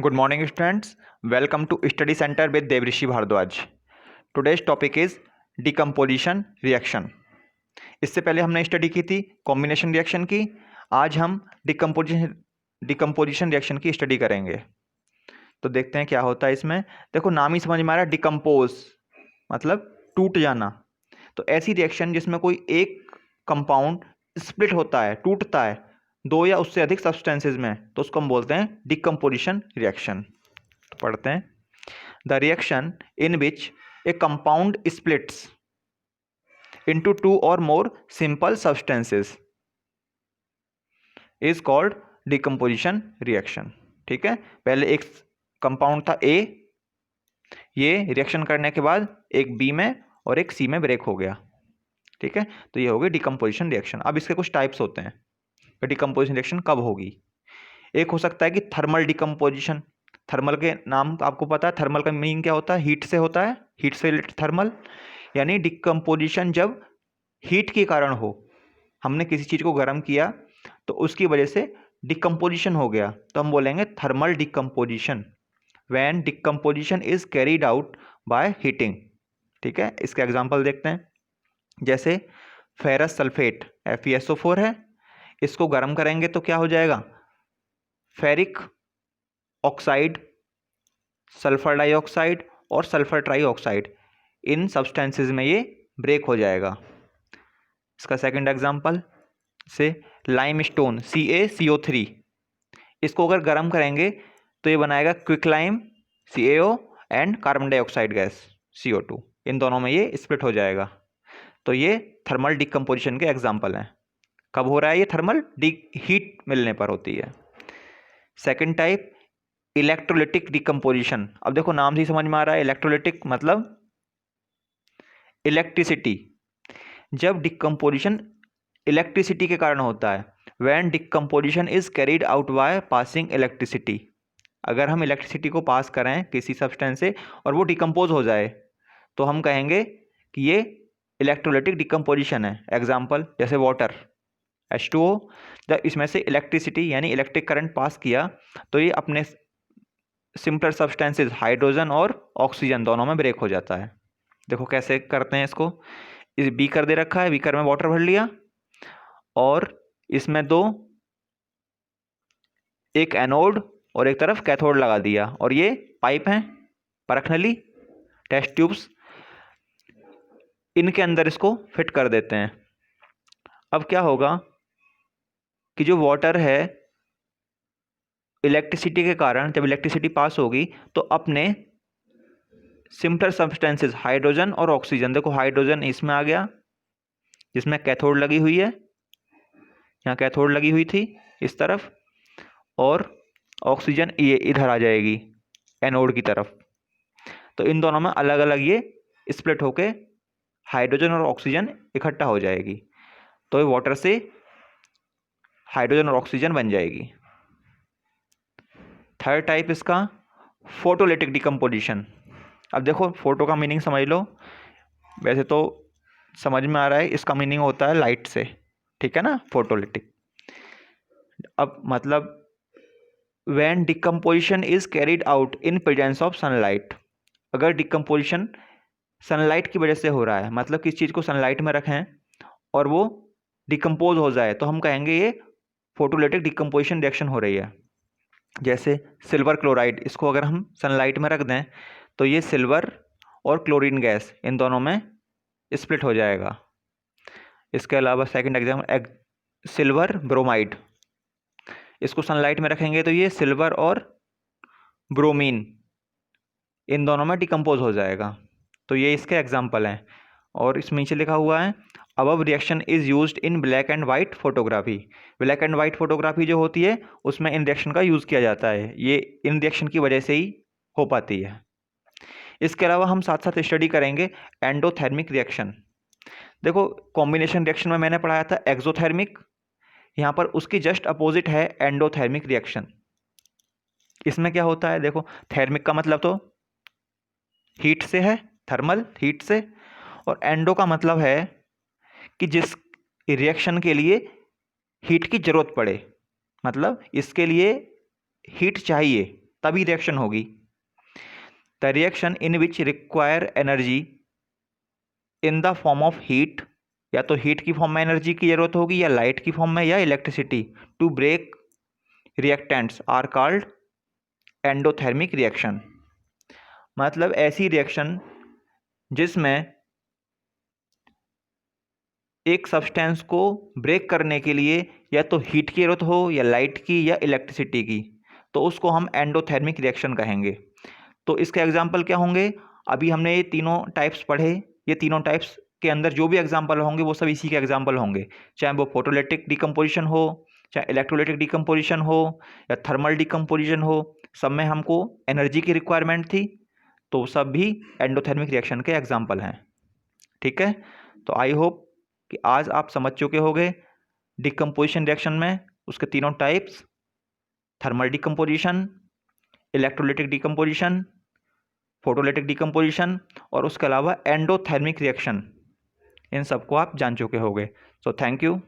Good morning, students. Welcome to Study Center with Devrishi Bhardwaj. Today's topic is decomposition reaction. इससे पहले हमने study की थी combination reaction की. आज हम डिकम्पोजिशन रिएक्शन की स्टडी करेंगे. तो देखते हैं क्या होता है इसमें. देखो नाम ही समझ में आ रहा है, डिकम्पोज मतलब टूट जाना. तो ऐसी रिएक्शन जिसमें कोई एक कंपाउंड स्प्लिट होता है, टूटता है दो या उससे अधिक सब्सटेंसेज में, तो उसको हम बोलते हैं डिकम्पोजिशन रिएक्शन. तो पढ़ते हैं. The reaction in which A compound splits into two or more simple substances is called decomposition reaction. ठीक है, पहले एक कंपाउंड था A, ये रिएक्शन करने के बाद एक B में और एक C में ब्रेक हो गया. ठीक है, तो ये हो गई डिकम्पोजिशन रिएक्शन. अब इसके कुछ टाइप्स होते हैं. तो डिकम्पोजिशन रिएक्शन कब होगी? एक हो सकता है कि थर्मल डिकम्पोजिशन. थर्मल के नाम आपको पता है, थर्मल का मीनिंग क्या होता है? हीट से होता है, हीट से रिलेटेड थर्मल. यानी डिकम्पोजिशन जब हीट के कारण हो, हमने किसी चीज़ को गर्म किया तो उसकी वजह से डिकम्पोजिशन हो गया, तो हम बोलेंगे thermal decomposition. When decomposition is carried out by heating. ठीक है, इसका एग्जांपल देखते हैं. जैसे फेरस सल्फेट FeSO4 है, इसको गर्म करेंगे तो क्या हो जाएगा? फेरिक ऑक्साइड, सल्फर डाइऑक्साइड और सल्फर ट्राइऑक्साइड, इन सब्सटेंसेस में ये ब्रेक हो जाएगा. इसका सेकंड एग्जांपल से लाइमस्टोन CaCO3, इसको अगर गर्म करेंगे तो ये बनाएगा quicklime CaO and carbon dioxide gas CO2. इन दोनों में ये स्प्लिट हो जाएगा. तो ये थर्मल डिकम्पोजिशन के एग्जांपल हैं. कब हो रहा है ये? थर्मल हीट मिलने पर होती है. Second type electrolytic decomposition. अब देखो नाम से ही समझ में आ रहा है, इलेक्ट्रोलिटिक मतलब इलेक्ट्रिसिटी. जब डिकम्पोजिशन इलेक्ट्रिसिटी के कारण होता है, when decomposition is carried out by passing electricity. अगर हम इलेक्ट्रिसिटी को पास करें किसी सब्सटेंस से और वो डिकम्पोज हो जाए तो हम कहेंगे कि ये इलेक्ट्रोलिटिक डिकम्पोजिशन है. एग्जाम्पल जैसे वाटर H2O, जब इसमें से इलेक्ट्रिसिटी यानी इलेक्ट्रिक करंट पास किया तो ये अपने सिंपलर सब्सटेंसेस हाइड्रोजन और ऑक्सीजन दोनों में ब्रेक हो जाता है. देखो कैसे करते हैं इसको. इस बीकर दे रखा है, बीकर में वाटर भर लिया और इसमें एक एनोड और एक तरफ कैथोड लगा दिया, और ये पाइप हैं परख नली, टेस्ट ट्यूब्स, इनके अंदर इसको फिट कर देते हैं. अब क्या होगा कि जो वाटर है इलेक्ट्रिसिटी के कारण, जब इलेक्ट्रिसिटी पास होगी तो अपने सिंपलर सब्सटेंसेस हाइड्रोजन और ऑक्सीजन, देखो हाइड्रोजन इसमें आ गया जिसमें कैथोड लगी हुई है, यहाँ कैथोड लगी हुई थी इस तरफ, और ऑक्सीजन ये इधर आ जाएगी एनोड की तरफ. तो इन दोनों में अलग अलग ये स्प्लिट होके हाइड्रोजन और ऑक्सीजन इकट्ठा हो जाएगी, तो ये वाटर से हाइड्रोजन और ऑक्सीजन बन जाएगी. थर्ड टाइप इसका फोटोलिटिक डिकम्पोजिशन. अब देखो फोटो का मीनिंग समझ लो. वैसे तो समझ में आ रहा है, इसका मीनिंग होता है लाइट से. ठीक है ना, फोटोलिटिक. अब मतलब when decomposition is carried out in presence of sunlight. अगर डिकम्पोजिशन सनलाइट की वजह से हो रहा है, मतलब किसी चीज़ को सनलाइट में रखें और वो डिकम्पोज हो जाए, तो हम कहेंगे ये फोटोलिटिक डिकम्पोजिशन रिएक्शन हो रही है. जैसे सिल्वर क्लोराइड, इसको अगर हम सनलाइट में रख दें तो ये सिल्वर और क्लोरीन गैस इन दोनों में स्प्लिट हो जाएगा. इसके अलावा सेकंड एग्जाम्पल सिल्वर ब्रोमाइड, इसको सनलाइट में रखेंगे तो ये सिल्वर और ब्रोमीन इन दोनों में डिकम्पोज हो जाएगा. तो ये इसके एग्जाम्पल हैं. और इसमें नीचे लिखा हुआ है above reaction is used in black and white photography. Black and white photography जो होती है उसमें इन रिएक्शन का यूज़ किया जाता है. ये इन रिएक्शन की वजह से ही हो पाती है. इसके अलावा हम साथ साथ स्टडी करेंगे एंडोथर्मिक रिएक्शन. देखो कॉम्बिनेशन रिएक्शन में मैंने पढ़ाया था एक्सोथर्मिक, यहाँ पर उसकी जस्ट अपोजिट है एंडोथर्मिक रिएक्शन. इसमें क्या होता है? देखो थर्मिक का मतलब तो हीट से है, थर्मल हीट से, और एंडो का मतलब है कि जिस रिएक्शन के लिए हीट की जरूरत पड़े, मतलब इसके लिए हीट चाहिए, तभी रिएक्शन होगी। The reaction in which require energy in the form of heat, या तो हीट की फॉर्म में एनर्जी की जरूरत होगी, या लाइट की फॉर्म में, या electricity, to break reactants are called endothermic reaction. मतलब ऐसी रिएक्शन जिसमें एक सब्सटेंस को ब्रेक करने के लिए या तो हीट की जरूरत हो, या लाइट की, या इलेक्ट्रिसिटी की, तो उसको हम एंडोथर्मिक रिएक्शन कहेंगे। तो इसके एग्जाम्पल क्या होंगे? अभी हमने ये तीनों टाइप्स पढ़े, ये तीनों टाइप्स के अंदर जो भी एग्जाम्पल होंगे वो सब इसी के एग्जाम्पल होंगे, चाहे वो फोटोलिटिक डिकम्पोजिशन हो, चाहे इलेक्ट्रोलिटिक डिकम्पोजिशन हो, या थर्मल डिकम्पोजिशन हो, सब में हमको एनर्जी की रिक्वायरमेंट थी, तो सब भी एंडोथर्मिक रिएक्शन के एग्जाम्पल हैं। ठीक है, तो आई होप कि आज आप समझ चुके होंगे डिकम्पोजिशन रिएक्शन में उसके तीनों types, thermal decomposition, electrolytic decomposition, photolytic decomposition, और उसके अलावा एंडोथर्मिक रिएक्शन, इन सबको आप जान चुके होंगे। So thank you.